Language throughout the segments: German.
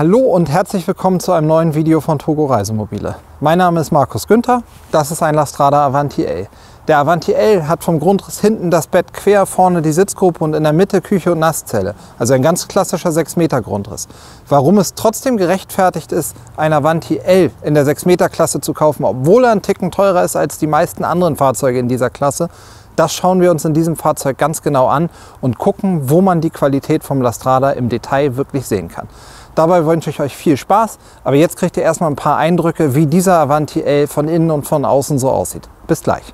Hallo und herzlich willkommen zu einem neuen Video von Togo Reisemobile. Mein Name ist Markus Günther, das ist ein Lastrada Avanti L. Der Avanti L hat vom Grundriss hinten das Bett quer, vorne die Sitzgruppe und in der Mitte Küche und Nasszelle. Also ein ganz klassischer 6 Meter Grundriss. Warum es trotzdem gerechtfertigt ist, ein Avanti L in der 6 Meter Klasse zu kaufen, obwohl er einen Ticken teurer ist als die meisten anderen Fahrzeuge in dieser Klasse, das schauen wir uns in diesem Fahrzeug ganz genau an und gucken, wo man die Qualität vom Lastrada im Detail wirklich sehen kann. Dabei wünsche ich euch viel Spaß, aber jetzt kriegt ihr erstmal ein paar Eindrücke, wie dieser Avanti L von innen und von außen so aussieht. Bis gleich.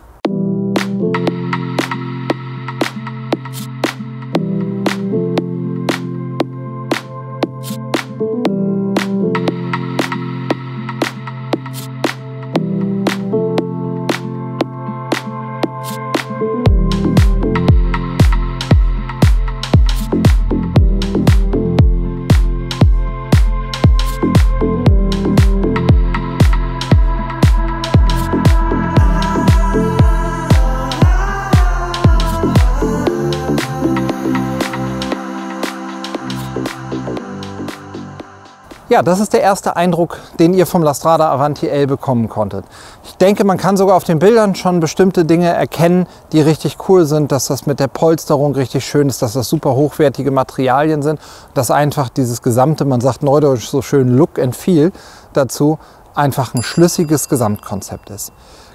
Ja, das ist der erste Eindruck, den ihr vom Lastrada Avanti L bekommen konntet. Ich denke, man kann sogar auf den Bildern schon bestimmte Dinge erkennen, die richtig cool sind, dass das mit der Polsterung richtig schön ist, dass das super hochwertige Materialien sind, dass einfach dieses gesamte, man sagt neudeutsch so schön Look and Feel dazu, einfach ein schlüssiges Gesamtkonzept ist.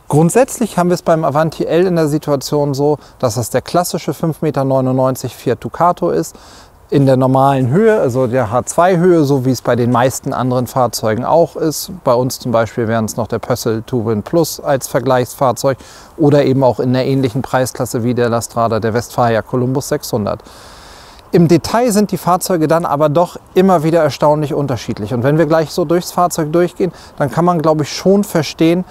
Grundsätzlich haben wir es beim Avanti L in der Situation so, dass es der klassische 5,99 m Fiat Ducato ist, in der normalen Höhe, also der H2-Höhe, so wie es bei den meisten anderen Fahrzeugen auch ist. Bei uns zum Beispiel wären es noch der Pössl Touring Plus als Vergleichsfahrzeug oder eben auch in der ähnlichen Preisklasse wie der Lastrada, der Westfalia Columbus 600. Im Detail sind die Fahrzeuge dann aber doch immer wieder erstaunlich unterschiedlich. Und wenn wir gleich so durchs Fahrzeug durchgehen, dann kann man, glaube ich, schon verstehen,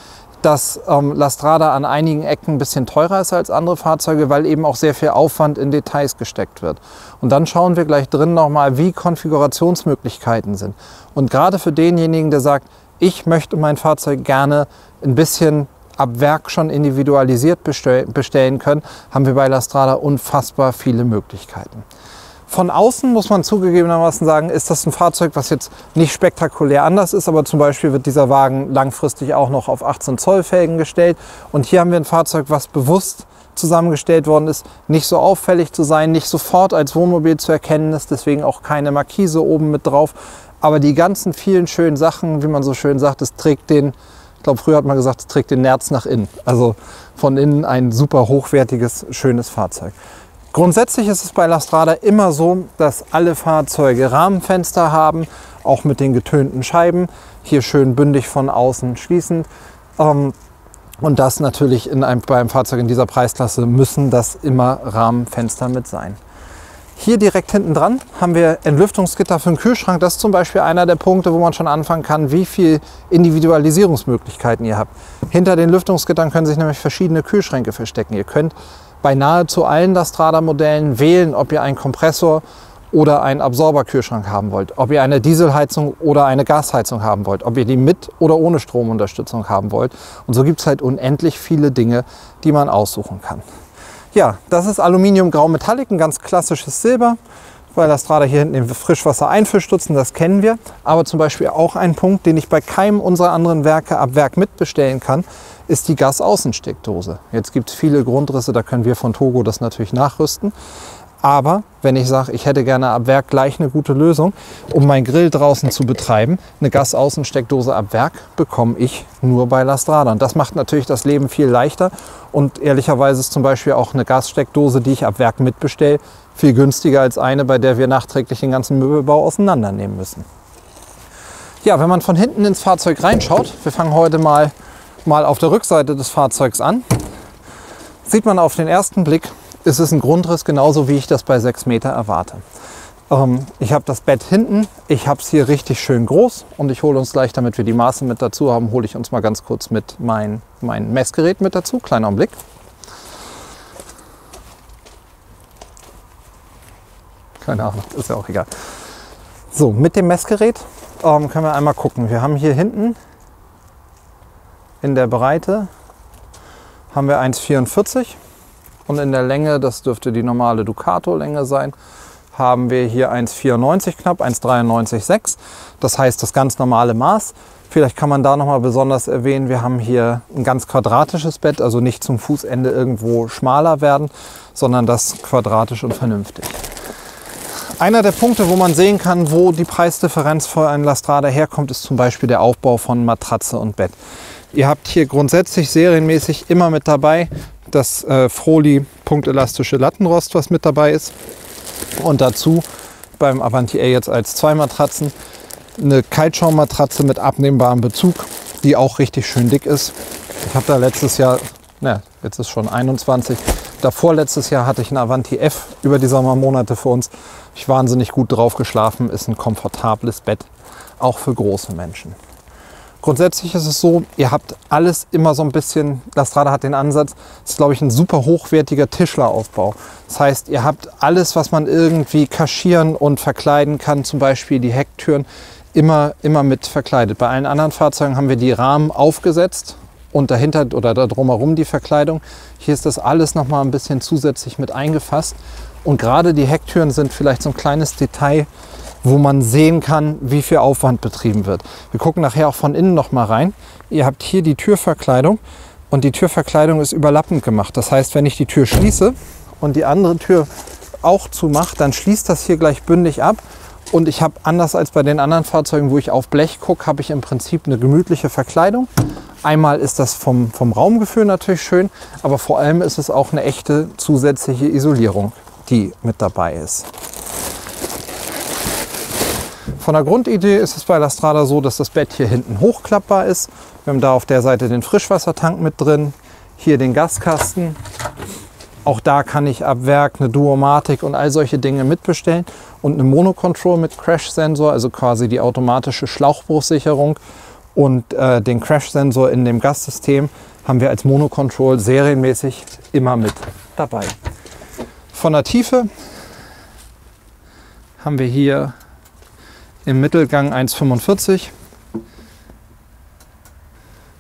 dass Lastrada an einigen Ecken ein bisschen teurer ist als andere Fahrzeuge, weil eben auch sehr viel Aufwand in Details gesteckt wird. Und dann schauen wir gleich drin nochmal, wie Konfigurationsmöglichkeiten sind. Und gerade für denjenigen, der sagt, ich möchte mein Fahrzeug gerne ein bisschen ab Werk schon individualisiert bestellen können, haben wir bei Lastrada unfassbar viele Möglichkeiten. Von außen muss man zugegebenermaßen sagen, ist das ein Fahrzeug, was jetzt nicht spektakulär anders ist, aber zum Beispiel wird dieser Wagen langfristig auch noch auf 18 Zoll Felgen gestellt. Und hier haben wir ein Fahrzeug, was bewusst zusammengestellt worden ist, nicht so auffällig zu sein, nicht sofort als Wohnmobil zu erkennen ist, deswegen auch keine Markise oben mit drauf. Aber die ganzen vielen schönen Sachen, wie man so schön sagt, es trägt den, ich glaube früher hat man gesagt, es trägt den Nerz nach innen. Also von innen ein super hochwertiges, schönes Fahrzeug. Grundsätzlich ist es bei Lastrada immer so, dass alle Fahrzeuge Rahmenfenster haben, auch mit den getönten Scheiben, hier schön bündig von außen schließend. Und das natürlich beim Fahrzeug in dieser Preisklasse müssen das immer Rahmenfenster mit sein. Hier direkt hinten dran haben wir Entlüftungsgitter für den Kühlschrank. Das ist zum Beispiel einer der Punkte, wo man schon anfangen kann, wie viel Individualisierungsmöglichkeiten ihr habt. Hinter den Lüftungsgittern können sich nämlich verschiedene Kühlschränke verstecken. Ihr könnt bei nahezu allen Lastrada-Modellen wählen, ob ihr einen Kompressor oder einen Absorberkühlschrank haben wollt, ob ihr eine Dieselheizung oder eine Gasheizung haben wollt, ob ihr die mit oder ohne Stromunterstützung haben wollt. Und so gibt es halt unendlich viele Dinge, die man aussuchen kann. Ja, das ist Aluminium Grau Metallic, ein ganz klassisches Silber. Bei Lastrada hier hinten den Frischwasser-Einfüllstutzen, das kennen wir. Aber zum Beispiel auch ein Punkt, den ich bei keinem unserer anderen Werke ab Werk mitbestellen kann, ist die Gasaußensteckdose. Jetzt gibt es viele Grundrisse, da können wir von Togo das natürlich nachrüsten. Aber wenn ich sage, ich hätte gerne ab Werk gleich eine gute Lösung, um meinen Grill draußen zu betreiben, eine Gasaußensteckdose ab Werk bekomme ich nur bei Lastrada. Und das macht natürlich das Leben viel leichter. Und ehrlicherweise ist zum Beispiel auch eine Gassteckdose, die ich ab Werk mitbestelle, viel günstiger als eine, bei der wir nachträglich den ganzen Möbelbau auseinandernehmen müssen. Ja, wenn man von hinten ins Fahrzeug reinschaut, wir fangen heute mal auf der Rückseite des Fahrzeugs an, sieht man auf den ersten Blick, ist es ein Grundriss, genauso wie ich das bei 6 Meter erwarte. Ich habe das Bett hinten, ich habe es hier richtig schön groß und ich hole uns gleich, damit wir die Maße mit dazu haben, hole ich uns mal ganz kurz mit mein Messgerät mit dazu. Kleiner Augenblick. Keine Ahnung, ist ja auch egal. So, mit dem Messgerät können wir einmal gucken. Wir haben hier hinten in der Breite haben wir 1,44 und in der Länge, das dürfte die normale Ducato-Länge sein, haben wir hier 1,94 knapp, 1,93,6. Das heißt das ganz normale Maß. Vielleicht kann man da noch mal besonders erwähnen, wir haben hier ein ganz quadratisches Bett, also nicht zum Fußende irgendwo schmaler werden, sondern das quadratisch und vernünftig. Einer der Punkte, wo man sehen kann, wo die Preisdifferenz für einen Lastrada herkommt, ist zum Beispiel der Aufbau von Matratze und Bett. Ihr habt hier grundsätzlich serienmäßig immer mit dabei das Froli punktelastische Lattenrost, was mit dabei ist. Und dazu beim Avanti A jetzt als 2 Matratzen eine Kaltschaummatratze mit abnehmbarem Bezug, die auch richtig schön dick ist. Ich habe da letztes Jahr, jetzt ist schon 21, davor letztes Jahr hatte ich einen Avanti F über die Sommermonate für uns. Ich wahnsinnig gut drauf geschlafen, ist ein komfortables Bett, auch für große Menschen. Grundsätzlich ist es so, ihr habt alles immer so ein bisschen, Lastrada hat den Ansatz, das ist glaube ich ein super hochwertiger Tischleraufbau. Das heißt, ihr habt alles, was man irgendwie kaschieren und verkleiden kann, zum Beispiel die Hecktüren, immer mit verkleidet. Bei allen anderen Fahrzeugen haben wir die Rahmen aufgesetzt und dahinter oder da drumherum die Verkleidung. Hier ist das alles noch mal ein bisschen zusätzlich mit eingefasst. Und gerade die Hecktüren sind vielleicht so ein kleines Detail, wo man sehen kann, wie viel Aufwand betrieben wird. Wir gucken nachher auch von innen noch mal rein. Ihr habt hier die Türverkleidung und die Türverkleidung ist überlappend gemacht. Das heißt, wenn ich die Tür schließe und die andere Tür auch zumache, dann schließt das hier gleich bündig ab. Und ich habe, anders als bei den anderen Fahrzeugen, wo ich auf Blech gucke, habe ich im Prinzip eine gemütliche Verkleidung. Einmal ist das vom Raumgefühl natürlich schön, aber vor allem ist es auch eine echte zusätzliche Isolierung, die mit dabei ist. Von der Grundidee ist es bei Lastrada so, dass das Bett hier hinten hochklappbar ist. Wir haben da auf der Seite den Frischwassertank mit drin, hier den Gaskasten. Auch da kann ich ab Werk eine Duomatik und all solche Dinge mitbestellen und eine Monocontrol mit Crash-Sensor, also quasi die automatische Schlauchbruchsicherung und den Crash-Sensor in dem Gassystem haben wir als Monocontrol serienmäßig immer mit dabei. Von der Tiefe haben wir hier im Mittelgang 1,45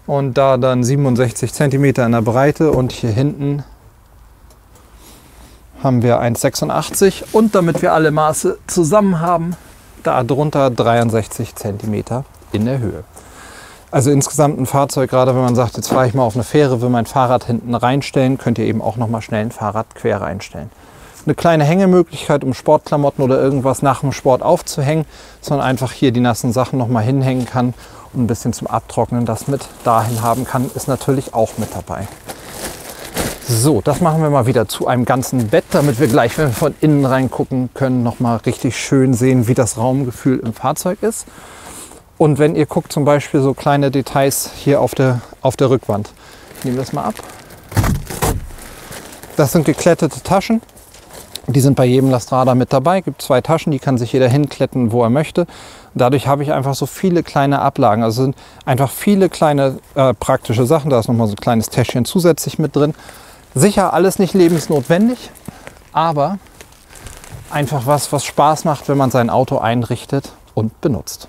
und da dann 67 cm in der Breite und hier hinten haben wir 1,86 und damit wir alle Maße zusammen haben, da drunter 63 cm in der Höhe. Also insgesamt ein Fahrzeug, gerade wenn man sagt, jetzt fahre ich mal auf eine Fähre, will mein Fahrrad hinten reinstellen, könnt ihr eben auch noch mal schnell ein Fahrrad quer reinstellen. Eine kleine Hängemöglichkeit, um Sportklamotten oder irgendwas nach dem Sport aufzuhängen, sondern einfach hier die nassen Sachen noch mal hinhängen kann und ein bisschen zum Abtrocknen das mit dahin haben kann, ist natürlich auch mit dabei. So, das machen wir mal wieder zu einem ganzen Bett, damit wir gleich, wenn wir von innen reingucken können, noch mal richtig schön sehen, wie das Raumgefühl im Fahrzeug ist. Und wenn ihr guckt, zum Beispiel so kleine Details hier auf der Rückwand. Ich nehme das mal ab. Das sind gekletterte Taschen. Die sind bei jedem Lastrada mit dabei. Es gibt 2 Taschen, die kann sich jeder hinkletten, wo er möchte. Dadurch habe ich einfach so viele kleine Ablagen. Also sind einfach viele kleine praktische Sachen. Da ist noch mal so ein kleines Täschchen zusätzlich mit drin. Sicher alles nicht lebensnotwendig, aber einfach was Spaß macht, wenn man sein Auto einrichtet und benutzt.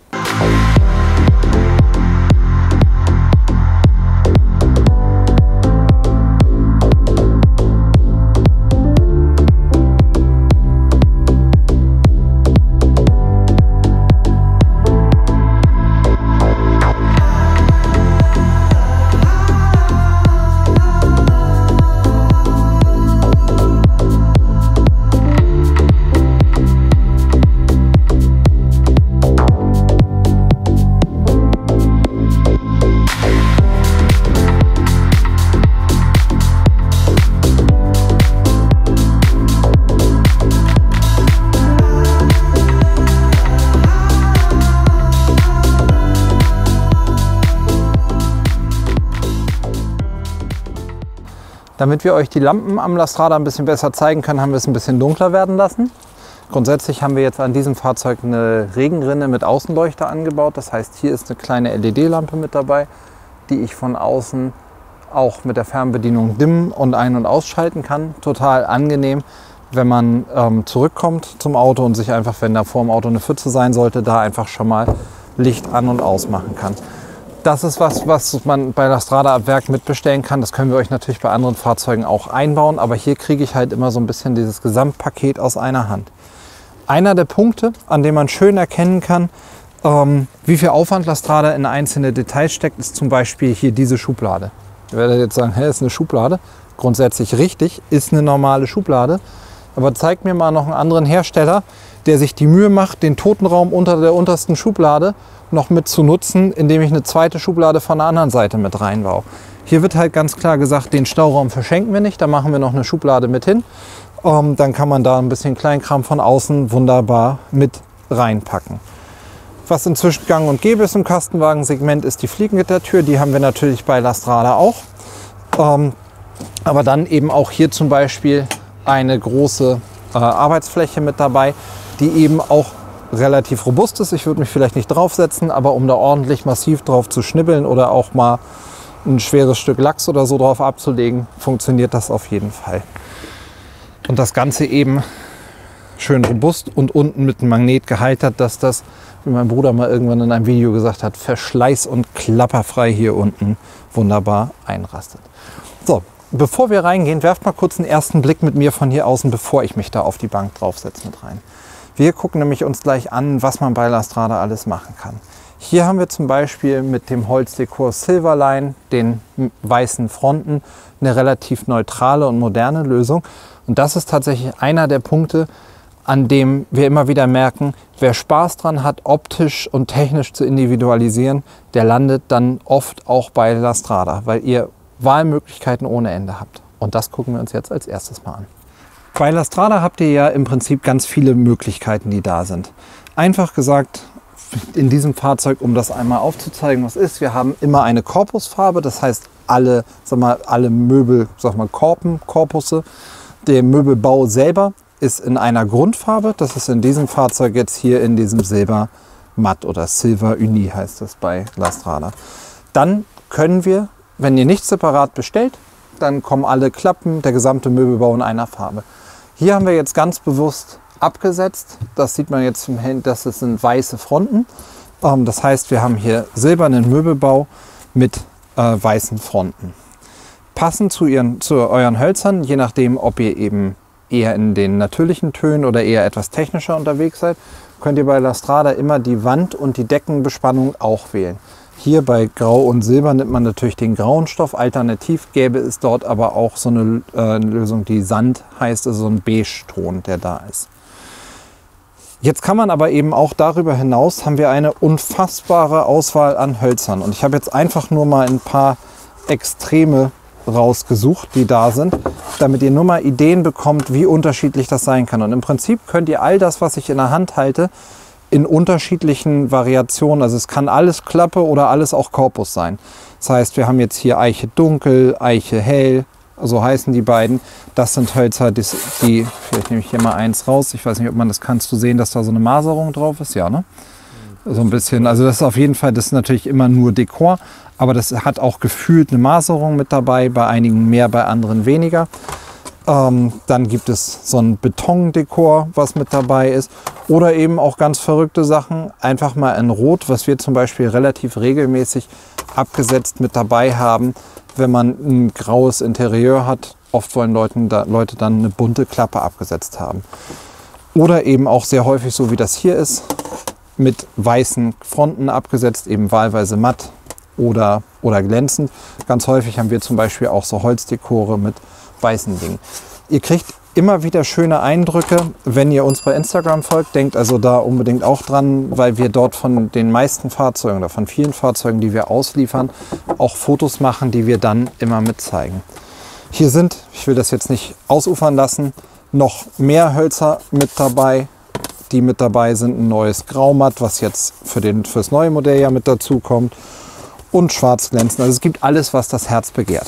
Damit wir euch die Lampen am Lastrada ein bisschen besser zeigen können, haben wir es ein bisschen dunkler werden lassen. Grundsätzlich haben wir jetzt an diesem Fahrzeug eine Regenrinne mit Außenleuchter angebaut. Das heißt, hier ist eine kleine LED-Lampe mit dabei, die ich von außen auch mit der Fernbedienung dimmen und ein- und ausschalten kann. Total angenehm, wenn man zurückkommt zum Auto und sich einfach, wenn da vor dem Auto eine Pfütze sein sollte, da einfach schon mal Licht an- und ausmachen kann. Das ist was man bei Lastrada ab Werk mitbestellen kann. Das können wir euch natürlich bei anderen Fahrzeugen auch einbauen. Aber hier kriege ich halt immer so ein bisschen dieses Gesamtpaket aus einer Hand. Einer der Punkte, an dem man schön erkennen kann, wie viel Aufwand Lastrada in einzelne Details steckt, ist zum Beispiel hier diese Schublade. Ihr werdet jetzt sagen, hä, ist eine Schublade? Grundsätzlich richtig, ist eine normale Schublade. Aber zeigt mir mal noch einen anderen Hersteller, der sich die Mühe macht, den Totenraum unter der untersten Schublade noch mit zu nutzen, indem ich eine zweite Schublade von der anderen Seite mit reinbaue. Hier wird halt ganz klar gesagt, den Stauraum verschenken wir nicht, da machen wir noch eine Schublade mit hin. Dann kann man da ein bisschen Kleinkram von außen wunderbar mit reinpacken. Was inzwischen gang und gäbe ist im Kastenwagensegment, ist die Fliegengittertür. Die haben wir natürlich bei Lastrada auch. Aber dann eben auch hier zum Beispiel eine große Arbeitsfläche mit dabei, die eben auch relativ robust ist. Ich würde mich vielleicht nicht draufsetzen, aber um da ordentlich massiv drauf zu schnibbeln oder auch mal ein schweres Stück Lachs oder so drauf abzulegen, funktioniert das auf jeden Fall. Und das Ganze eben schön robust und unten mit einem Magnet gehalten, dass das, wie mein Bruder mal irgendwann in einem Video gesagt hat, verschleiß- und klapperfrei hier unten wunderbar einrastet. So, bevor wir reingehen, werft mal kurz einen ersten Blick mit mir von hier außen, bevor ich mich da auf die Bank draufsetze mit rein. Wir gucken nämlich uns gleich an, was man bei Lastrada alles machen kann. Hier haben wir zum Beispiel mit dem Holzdekor Silverline, den weißen Fronten, eine relativ neutrale und moderne Lösung. Und das ist tatsächlich einer der Punkte, an dem wir immer wieder merken, wer Spaß dran hat, optisch und technisch zu individualisieren, der landet dann oft auch bei Lastrada, weil ihr Wahlmöglichkeiten ohne Ende habt. Und das gucken wir uns jetzt als erstes mal an. Bei Lastrada habt ihr ja im Prinzip ganz viele Möglichkeiten, die da sind. Einfach gesagt, in diesem Fahrzeug, um das einmal aufzuzeigen, was ist, wir haben immer eine Korpusfarbe, das heißt alle Möbel, Korpusse. Der Möbelbau selber ist in einer Grundfarbe, das ist in diesem Fahrzeug jetzt hier in diesem Silber Matt oder Silver Uni heißt das bei Lastrada. Dann können wir, wenn ihr nicht separat bestellt, dann kommen alle Klappen, der gesamte Möbelbau in einer Farbe. Hier haben wir jetzt ganz bewusst abgesetzt. Das sieht man jetzt, das sind weiße Fronten. Das heißt, wir haben hier silbernen Möbelbau mit weißen Fronten. Passend zu euren Hölzern, je nachdem, ob ihr eben eher in den natürlichen Tönen oder eher etwas technischer unterwegs seid, könnt ihr bei Lastrada immer die Wand- und die Deckenbespannung auch wählen. Hier bei Grau und Silber nimmt man natürlich den grauen Stoff. Alternativ gäbe es dort aber auch so eine Lösung, die Sand heißt, also so ein Beige-Ton, der da ist. Jetzt kann man aber eben auch darüber hinaus, haben wir eine unfassbare Auswahl an Hölzern. Und ich habe jetzt einfach nur mal ein paar Extreme rausgesucht, die da sind, damit ihr nur mal Ideen bekommt, wie unterschiedlich das sein kann. Und im Prinzip könnt ihr all das, was ich in der Hand halte, in unterschiedlichen Variationen, also es kann alles Klappe oder alles auch Korpus sein. Das heißt, wir haben jetzt hier Eiche dunkel, Eiche hell, so heißen die beiden. Das sind Hölzer, die vielleicht nehme ich hier mal eins raus, ich weiß nicht, ob man das kannst du sehen, dass da so eine Maserung drauf ist, ja, ne? So ein bisschen, also das ist auf jeden Fall, das ist natürlich immer nur Dekor, aber das hat auch gefühlt eine Maserung mit dabei, bei einigen mehr, bei anderen weniger. Dann gibt es so ein Betondekor, was mit dabei ist. Oder eben auch ganz verrückte Sachen, einfach mal in Rot, was wir zum Beispiel relativ regelmäßig abgesetzt mit dabei haben, wenn man ein graues Interieur hat. Oft wollen Leute dann eine bunte Klappe abgesetzt haben. Oder eben auch sehr häufig, so wie das hier ist, mit weißen Fronten abgesetzt, eben wahlweise matt oder glänzend. Ganz häufig haben wir zum Beispiel auch so Holzdekore mit weißen Dingen. Ihr kriegt immer wieder schöne Eindrücke, wenn ihr uns bei Instagram folgt. Denkt also da unbedingt auch dran, weil wir dort von den meisten Fahrzeugen oder von vielen Fahrzeugen, die wir ausliefern, auch Fotos machen, die wir dann immer mit zeigen. Hier sind, ich will das jetzt nicht ausufern lassen, noch mehr Hölzer mit dabei. Die mit dabei sind ein neues Graumatt, was jetzt fürs neue Modell ja mit dazu kommt. Und schwarz glänzen. Also es gibt alles, was das Herz begehrt.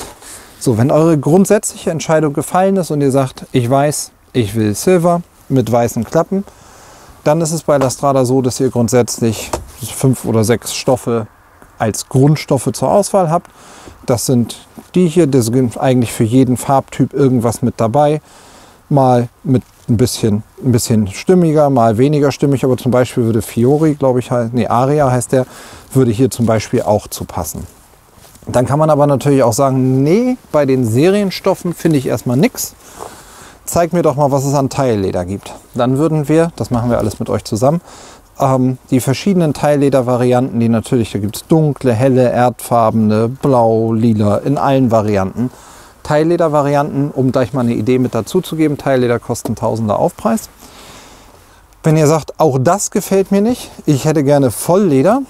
So, wenn eure grundsätzliche Entscheidung gefallen ist und ihr sagt, ich weiß, ich will Silver mit weißen Klappen, dann ist es bei Lastrada so, dass ihr grundsätzlich 5 oder 6 Stoffe als Grundstoffe zur Auswahl habt. Das sind die hier, das sind eigentlich für jeden Farbtyp irgendwas mit dabei. Mal mit ein bisschen stimmiger, mal weniger stimmig, aber zum Beispiel würde Fiori, glaube ich, Aria heißt der, würde hier zum Beispiel auch zu passen. Dann kann man aber natürlich auch sagen, nee, bei den Serienstoffen finde ich erstmal nichts. zeig mir doch mal, was es an Teilleder gibt. Dann würden wir, das machen wir alles mit euch zusammen, die verschiedenen Teilleder-Varianten, die natürlich, da gibt es dunkle, helle, erdfarbene, blau, lila, in allen Varianten. Teilleder-Varianten, um gleich mal eine Idee mit dazu zu geben, Teilleder kosten Tausender Aufpreis. Wenn ihr sagt, auch das gefällt mir nicht, ich hätte gerne Vollleder,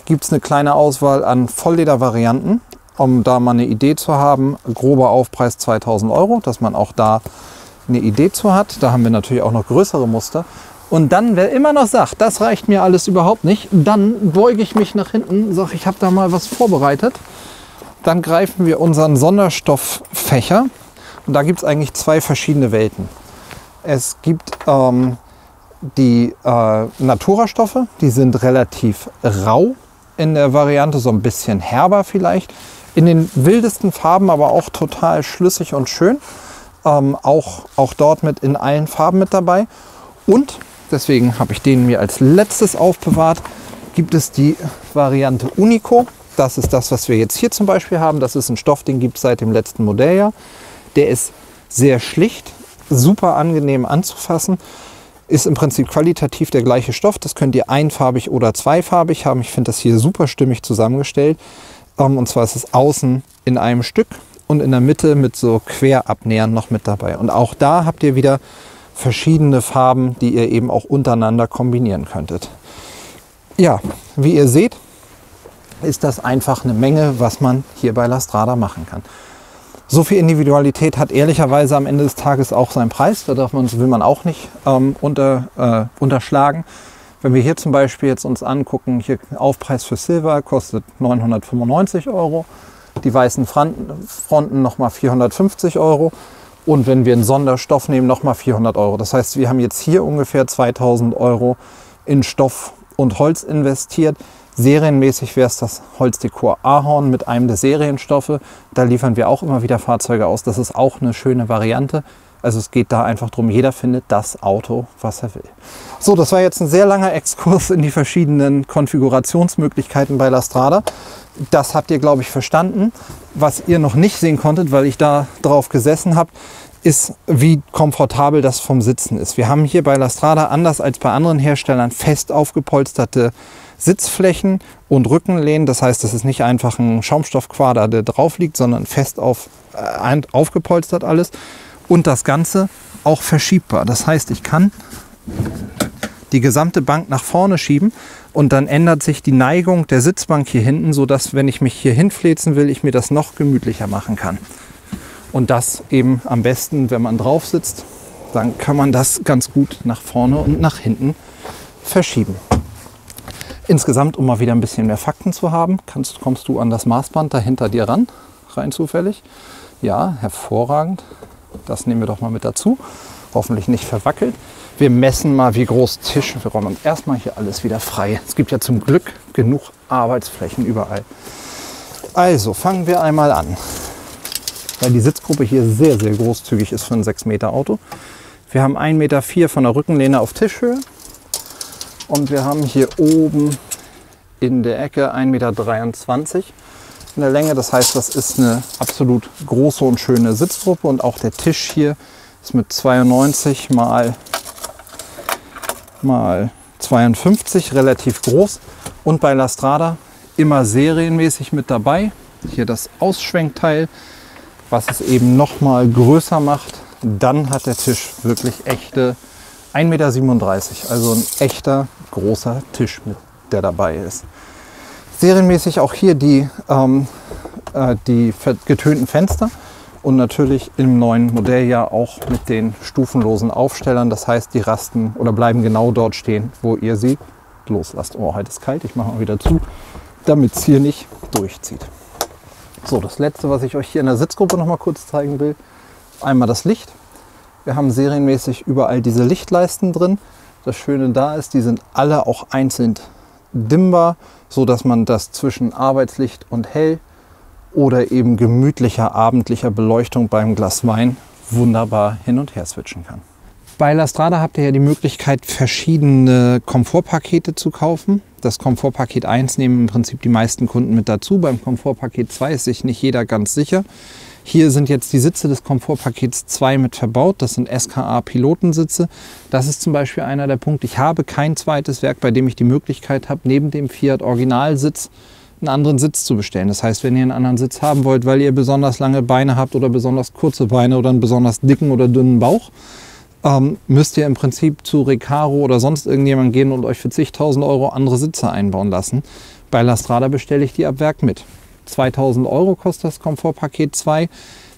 gibt es eine kleine Auswahl an Vollleder-Varianten, um da mal eine Idee zu haben. Grober Aufpreis 2000 €, dass man auch da eine Idee zu hat. Da haben wir natürlich auch noch größere Muster. Und dann, wer immer noch sagt, das reicht mir alles überhaupt nicht, dann beuge ich mich nach hinten, sage, ich habe da mal was vorbereitet. Dann greifen wir unseren Sonderstofffächer und da gibt es eigentlich zwei verschiedene Welten. Es gibt die Natura-Stoffe, die sind relativ rau in der Variante, so ein bisschen herber vielleicht. In den wildesten Farben, aber auch total schlüssig und schön. Auch dort mit in allen Farben mit dabei. Und deswegen habe ich den mir als letztes aufbewahrt, gibt es die Variante Unico. Das ist das, was wir jetzt hier zum Beispiel haben. Das ist ein Stoff, den gibt es seit dem letzten Modelljahr. Der ist sehr schlicht, super angenehm anzufassen. Ist im Prinzip qualitativ der gleiche Stoff. Das könnt ihr einfarbig oder zweifarbig haben. Ich finde das hier super stimmig zusammengestellt. Und zwar ist es außen in einem Stück und in der Mitte mit so Querabnähern noch mit dabei. Und auch da habt ihr wieder verschiedene Farben, die ihr eben auch untereinander kombinieren könntet. Ja, wie ihr seht, ist das einfach eine Menge, was man hier bei Lastrada machen kann. So viel Individualität hat ehrlicherweise am Ende des Tages auch seinen Preis. Da will man auch nicht unterschlagen. Wenn wir hier zum Beispiel jetzt uns angucken, hier Aufpreis für Silver kostet 995 €. Die weißen Fronten nochmal 450 €. Und wenn wir einen Sonderstoff nehmen, nochmal 400 €. Das heißt, wir haben jetzt hier ungefähr 2000 € in Stoff und Holz investiert. Serienmäßig wäre es das Holzdekor Ahorn mit einem der Serienstoffe. Da liefern wir auch immer wieder Fahrzeuge aus. Das ist auch eine schöne Variante. Also es geht da einfach darum, jeder findet das Auto, was er will. So, das war jetzt ein sehr langer Exkurs in die verschiedenen Konfigurationsmöglichkeiten bei Lastrada. Das habt ihr, glaube ich, verstanden. Was ihr noch nicht sehen konntet, weil ich da drauf gesessen habe, ist, wie komfortabel das vom Sitzen ist. Wir haben hier bei Lastrada, anders als bei anderen Herstellern, fest aufgepolsterte Sitzflächen und Rückenlehnen. Das heißt, es ist nicht einfach ein Schaumstoffquader, der drauf liegt, sondern fest aufgepolstert alles. Und das Ganze auch verschiebbar. Das heißt, ich kann die gesamte Bank nach vorne schieben und dann ändert sich die Neigung der Sitzbank hier hinten, sodass, wenn ich mich hier hinfläzen will, ich mir das noch gemütlicher machen kann. Und das eben am besten, wenn man drauf sitzt, dann kann man das ganz gut nach vorne und nach hinten verschieben. Insgesamt, um mal wieder ein bisschen mehr Fakten zu haben, kommst du an das Maßband da hinter dir ran, rein zufällig. Ja, hervorragend. Das nehmen wir doch mal mit dazu. Hoffentlich nicht verwackelt. Wir messen mal, wie groß Tisch. Wir räumen uns erstmal hier alles wieder frei. Es gibt ja zum Glück genug Arbeitsflächen überall. Also fangen wir einmal an, weil die Sitzgruppe hier sehr, sehr großzügig ist für ein 6 Meter Auto. Wir haben 1,4 Meter von der Rückenlehne auf Tischhöhe. Und wir haben hier oben in der Ecke 1,23 Meter in der Länge. Das heißt, das ist eine absolut große und schöne Sitzgruppe. Und auch der Tisch hier ist mit 92 mal 52 relativ groß. Und bei Lastrada immer serienmäßig mit dabei. Hier das Ausschwenkteil, was es eben noch mal größer macht. Dann hat der Tisch wirklich echte 1,37 Meter, also ein echter großer Tisch, der dabei ist. Serienmäßig auch hier die getönten Fenster und natürlich im neuen Modelljahr auch mit den stufenlosen Aufstellern. Das heißt, die rasten oder bleiben genau dort stehen, wo ihr sie loslasst. Oh, heute ist kalt, ich mache mal wieder zu, damit es hier nicht durchzieht. So, das letzte, was ich euch hier in der Sitzgruppe noch mal kurz zeigen will, einmal das Licht. Wir haben serienmäßig überall diese Lichtleisten drin. Das Schöne da ist, die sind alle auch einzeln dimmbar, so dass man das zwischen Arbeitslicht und hell oder eben gemütlicher abendlicher Beleuchtung beim Glas Wein wunderbar hin und her switchen kann. Bei Lastrada habt ihr ja die Möglichkeit, verschiedene Komfortpakete zu kaufen. Das Komfortpaket 1 nehmen im Prinzip die meisten Kunden mit dazu. Beim Komfortpaket 2 ist sich nicht jeder ganz sicher. Hier sind jetzt die Sitze des Komfortpakets 2 mit verbaut. Das sind SKA-Pilotensitze. Das ist zum Beispiel einer der Punkte. Ich habe kein zweites Werk, bei dem ich die Möglichkeit habe, neben dem Fiat Originalsitz einen anderen Sitz zu bestellen. Das heißt, wenn ihr einen anderen Sitz haben wollt, weil ihr besonders lange Beine habt oder besonders kurze Beine oder einen besonders dicken oder dünnen Bauch, müsst ihr im Prinzip zu Recaro oder sonst irgendjemand gehen und euch für zigtausend Euro andere Sitze einbauen lassen. Bei Lastrada bestelle ich die ab Werk mit. 2000 Euro kostet das Komfortpaket 2.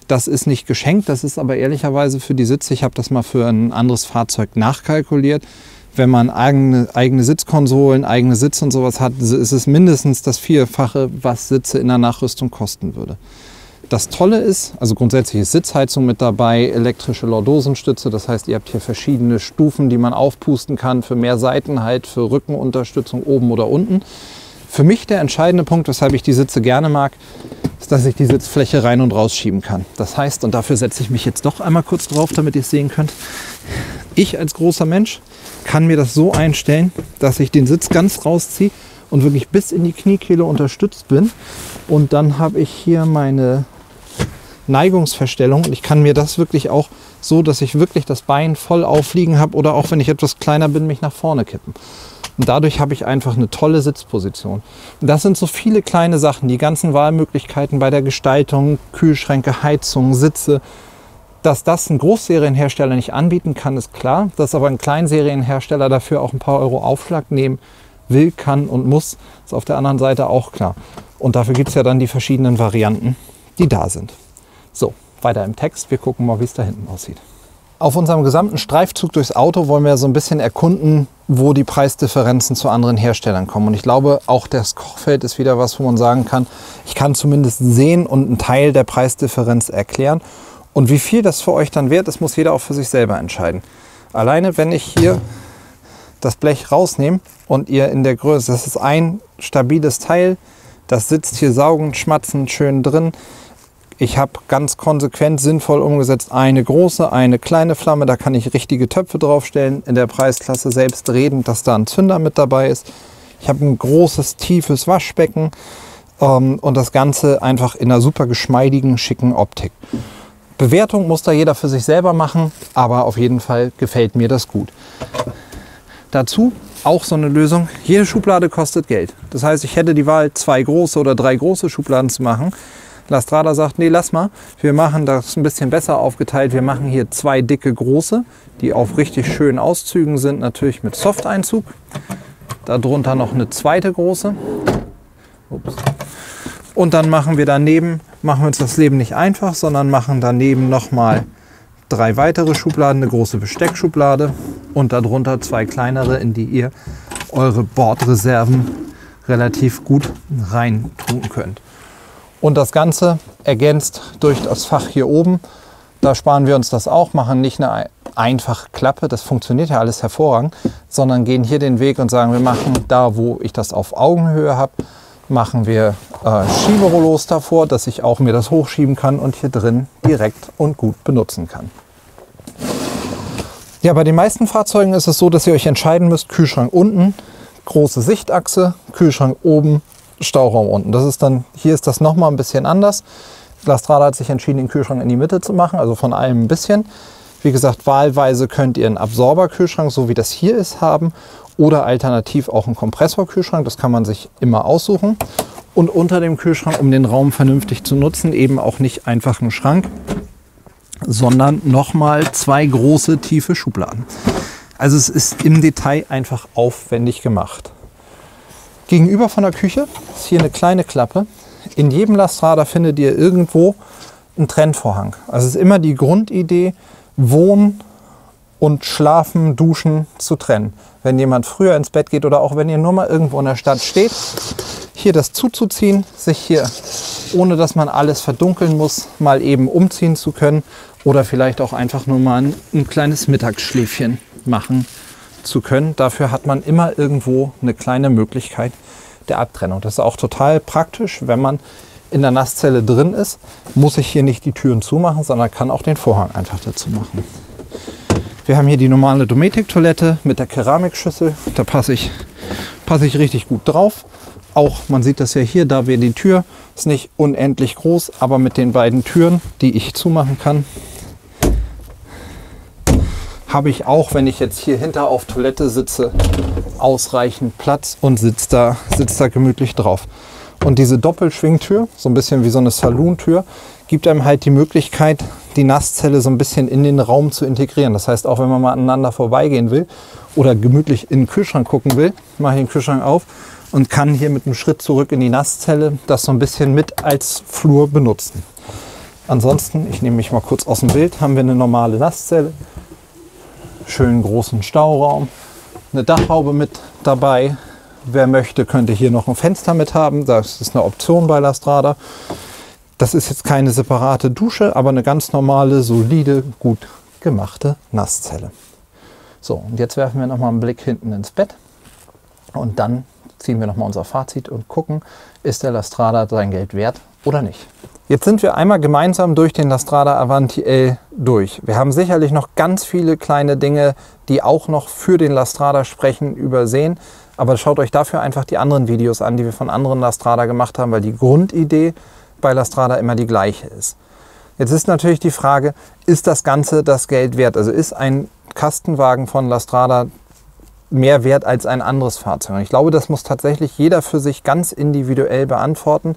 Das ist nicht geschenkt, das ist aber ehrlicherweise für die Sitze. Ich habe das mal für ein anderes Fahrzeug nachkalkuliert. Wenn man eigene Sitzkonsolen, eigene Sitze und sowas hat, ist es mindestens das Vierfache, was Sitze in der Nachrüstung kosten würde. Das Tolle ist, also grundsätzlich ist Sitzheizung mit dabei, elektrische Lordosenstütze. Das heißt, ihr habt hier verschiedene Stufen, die man aufpusten kann für mehr Seitenhalt, für Rückenunterstützung oben oder unten. Für mich der entscheidende Punkt, weshalb ich die Sitze gerne mag, ist, dass ich die Sitzfläche rein und rausschieben kann. Das heißt, und dafür setze ich mich jetzt doch einmal kurz drauf, damit ihr es sehen könnt, ich als großer Mensch kann mir das so einstellen, dass ich den Sitz ganz rausziehe und wirklich bis in die Kniekehle unterstützt bin. Und dann habe ich hier meine Neigungsverstellung. Ich kann mir das wirklich auch so, dass ich wirklich das Bein voll aufliegen habe oder auch wenn ich etwas kleiner bin, mich nach vorne kippen. Und dadurch habe ich einfach eine tolle Sitzposition. Und das sind so viele kleine Sachen, die ganzen Wahlmöglichkeiten bei der Gestaltung, Kühlschränke, Heizung, Sitze. Dass das ein Großserienhersteller nicht anbieten kann, ist klar. Dass aber ein Kleinserienhersteller dafür auch ein paar Euro Aufschlag nehmen will, kann und muss, ist auf der anderen Seite auch klar. Und dafür gibt es ja dann die verschiedenen Varianten, die da sind. So, weiter im Text. Wir gucken mal, wie es da hinten aussieht. Auf unserem gesamten Streifzug durchs Auto wollen wir so ein bisschen erkunden, wo die Preisdifferenzen zu anderen Herstellern kommen. Und ich glaube, auch das Kochfeld ist wieder was, wo man sagen kann, ich kann zumindest sehen und einen Teil der Preisdifferenz erklären. Und wie viel das für euch dann wert ist, muss jeder auch für sich selber entscheiden. Alleine, wenn ich hier das Blech rausnehme und ihr in der Größe, das ist ein stabiles Teil, das sitzt hier saugend, schmatzend, schön drin. Ich habe ganz konsequent, sinnvoll umgesetzt eine große, eine kleine Flamme. Da kann ich richtige Töpfe draufstellen. In der Preisklasse selbstredend, dass da ein Zünder mit dabei ist. Ich habe ein großes, tiefes Waschbecken und das Ganze einfach in einer super geschmeidigen, schicken Optik. Bewertung muss da jeder für sich selber machen, aber auf jeden Fall gefällt mir das gut. Dazu auch so eine Lösung. Jede Schublade kostet Geld. Das heißt, ich hätte die Wahl, 2 große oder 3 große Schubladen zu machen. Lastrada sagt, nee, lass mal. Wir machen das ein bisschen besser aufgeteilt. Wir machen hier 2 dicke große, die auf richtig schönen Auszügen sind, natürlich mit Softeinzug. Darunter noch eine zweite große. Ups. Und dann machen wir daneben, machen wir uns das Leben nicht einfach, sondern machen daneben nochmal 3 weitere Schubladen, eine große Besteckschublade und darunter 2 kleinere, in die ihr eure Bordreserven relativ gut rein tun könnt. Und das Ganze ergänzt durch das Fach hier oben. Da sparen wir uns das auch, machen nicht eine einfache Klappe, das funktioniert ja alles hervorragend, sondern gehen hier den Weg und sagen, wir machen da, wo ich das auf Augenhöhe habe, machen wir Schieberollos davor, dass ich auch mir das hochschieben kann und hier drin direkt und gut benutzen kann. Ja, bei den meisten Fahrzeugen ist es so, dass ihr euch entscheiden müsst, Kühlschrank unten, große Sichtachse, Kühlschrank oben, Stauraum unten. Das ist dann, hier ist das nochmal ein bisschen anders. Lastrada hat sich entschieden, den Kühlschrank in die Mitte zu machen, also von allem ein bisschen. Wie gesagt, wahlweise könnt ihr einen Absorberkühlschrank, so wie das hier ist, haben oder alternativ auch einen Kompressorkühlschrank. Das kann man sich immer aussuchen. Und unter dem Kühlschrank, um den Raum vernünftig zu nutzen, eben auch nicht einfach einen Schrank, sondern nochmal 2 große, tiefe Schubladen. Also es ist im Detail einfach aufwendig gemacht. Gegenüber von der Küche ist hier eine kleine Klappe. In jedem Lastrada findet ihr irgendwo einen Trennvorhang. Also es ist immer die Grundidee, Wohnen und Schlafen, Duschen zu trennen. Wenn jemand früher ins Bett geht oder auch wenn ihr nur mal irgendwo in der Stadt steht, hier das zuzuziehen, sich hier, ohne dass man alles verdunkeln muss, mal eben umziehen zu können oder vielleicht auch einfach nur mal ein kleines Mittagsschläfchen machen zu können. Dafür hat man immer irgendwo eine kleine Möglichkeit der Abtrennung. Das ist auch total praktisch, wenn man in der Nasszelle drin ist, muss ich hier nicht die Türen zumachen, sondern kann auch den Vorhang einfach dazu machen. Wir haben hier die normale Dometic-Toilette mit der Keramikschüssel. Da passe ich richtig gut drauf. Auch, man sieht das ja hier, da wäre die Tür, ist nicht unendlich groß, aber mit den beiden Türen, die ich zumachen kann, habe ich auch, wenn ich jetzt hier hinter auf Toilette sitze, ausreichend Platz und sitzt da gemütlich drauf. Und diese Doppelschwingtür, so ein bisschen wie so eine Saloon-Tür, gibt einem halt die Möglichkeit, die Nasszelle so ein bisschen in den Raum zu integrieren. Das heißt, auch wenn man mal aneinander vorbeigehen will oder gemütlich in den Kühlschrank gucken will, mache ich den Kühlschrank auf und kann hier mit einem Schritt zurück in die Nasszelle das so ein bisschen mit als Flur benutzen. Ansonsten, ich nehme mich mal kurz aus dem Bild, haben wir eine normale Nasszelle, schönen großen Stauraum, eine Dachhaube mit dabei. Wer möchte, könnte hier noch ein Fenster mit haben. Das ist eine Option bei Lastrada. Das ist jetzt keine separate Dusche, aber eine ganz normale, solide, gut gemachte Nasszelle. So, und jetzt werfen wir noch mal einen Blick hinten ins Bett und dann ziehen wir noch mal unser Fazit und gucken, ist der Lastrada sein Geld wert oder nicht. Jetzt sind wir einmal gemeinsam durch den Lastrada Avanti L durch. Wir haben sicherlich noch ganz viele kleine Dinge, die auch noch für den Lastrada sprechen, übersehen. Aber schaut euch dafür einfach die anderen Videos an, die wir von anderen Lastrada gemacht haben, weil die Grundidee bei Lastrada immer die gleiche ist. Jetzt ist natürlich die Frage, ist das Ganze das Geld wert? Also ist ein Kastenwagen von Lastrada mehr wert als ein anderes Fahrzeug? Und ich glaube, das muss tatsächlich jeder für sich ganz individuell beantworten,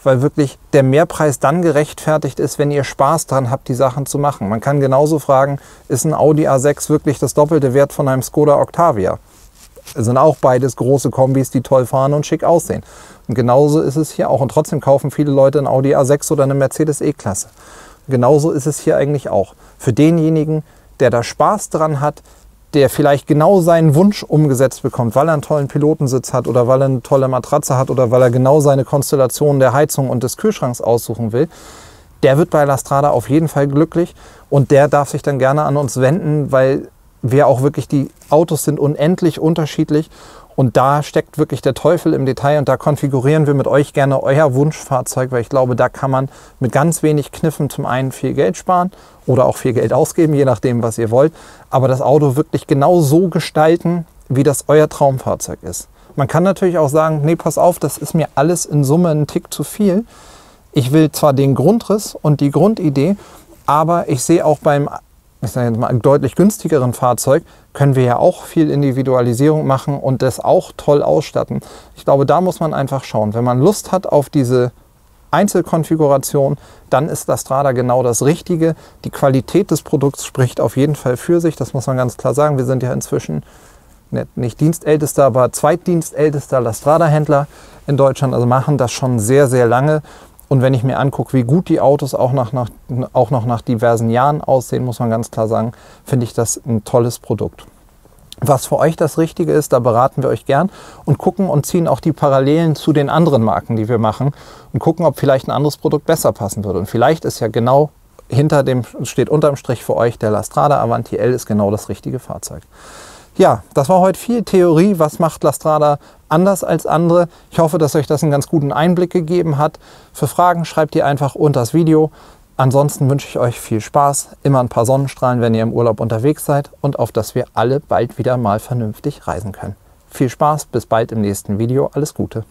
weil wirklich der Mehrpreis dann gerechtfertigt ist, wenn ihr Spaß daran habt, die Sachen zu machen. Man kann genauso fragen, ist ein Audi A6 wirklich das doppelte Wert von einem Skoda Octavia? Es sind auch beides große Kombis, die toll fahren und schick aussehen. Und genauso ist es hier auch. Und trotzdem kaufen viele Leute ein Audi A6 oder eine Mercedes E-Klasse. Genauso ist es hier eigentlich auch. Für denjenigen, der da Spaß dran hat, der vielleicht genau seinen Wunsch umgesetzt bekommt, weil er einen tollen Pilotensitz hat oder weil er eine tolle Matratze hat oder weil er genau seine Konstellation der Heizung und des Kühlschranks aussuchen will, der wird bei Lastrada auf jeden Fall glücklich und der darf sich dann gerne an uns wenden, weil wir auch wirklich, die Autos sind unendlich unterschiedlich und da steckt wirklich der Teufel im Detail und da konfigurieren wir mit euch gerne euer Wunschfahrzeug, weil ich glaube, da kann man mit ganz wenig Kniffen zum einen viel Geld sparen oder auch viel Geld ausgeben, je nachdem, was ihr wollt, aber das Auto wirklich genau so gestalten, wie das euer Traumfahrzeug ist. Man kann natürlich auch sagen, nee, pass auf, das ist mir alles in Summe ein Tick zu viel. Ich will zwar den Grundriss und die Grundidee, aber ich sehe auch beim, ich sage jetzt mal, deutlich günstigeren Fahrzeug, können wir ja auch viel Individualisierung machen und das auch toll ausstatten. Ich glaube, da muss man einfach schauen. Wenn man Lust hat auf diese Einzelkonfiguration, dann ist Lastrada genau das Richtige. Die Qualität des Produkts spricht auf jeden Fall für sich, das muss man ganz klar sagen. Wir sind ja inzwischen nicht dienstältester, aber zweitdienstältester Lastrada-Händler in Deutschland, also machen das schon sehr, sehr lange. Und wenn ich mir angucke, wie gut die Autos auch noch nach diversen Jahren aussehen, muss man ganz klar sagen, finde ich das ein tolles Produkt. Was für euch das Richtige ist, da beraten wir euch gern und gucken und ziehen auch die Parallelen zu den anderen Marken, die wir machen und gucken, ob vielleicht ein anderes Produkt besser passen würde. Und vielleicht ist ja genau steht unterm Strich für euch, der Lastrada Avanti L ist genau das richtige Fahrzeug. Ja, das war heute viel Theorie. Was macht Lastrada anders als andere? Ich hoffe, dass euch das einen ganz guten Einblick gegeben hat. Für Fragen schreibt ihr einfach unter das Video. Ansonsten wünsche ich euch viel Spaß, immer ein paar Sonnenstrahlen, wenn ihr im Urlaub unterwegs seid und auf dass wir alle bald wieder mal vernünftig reisen können. Viel Spaß, bis bald im nächsten Video. Alles Gute.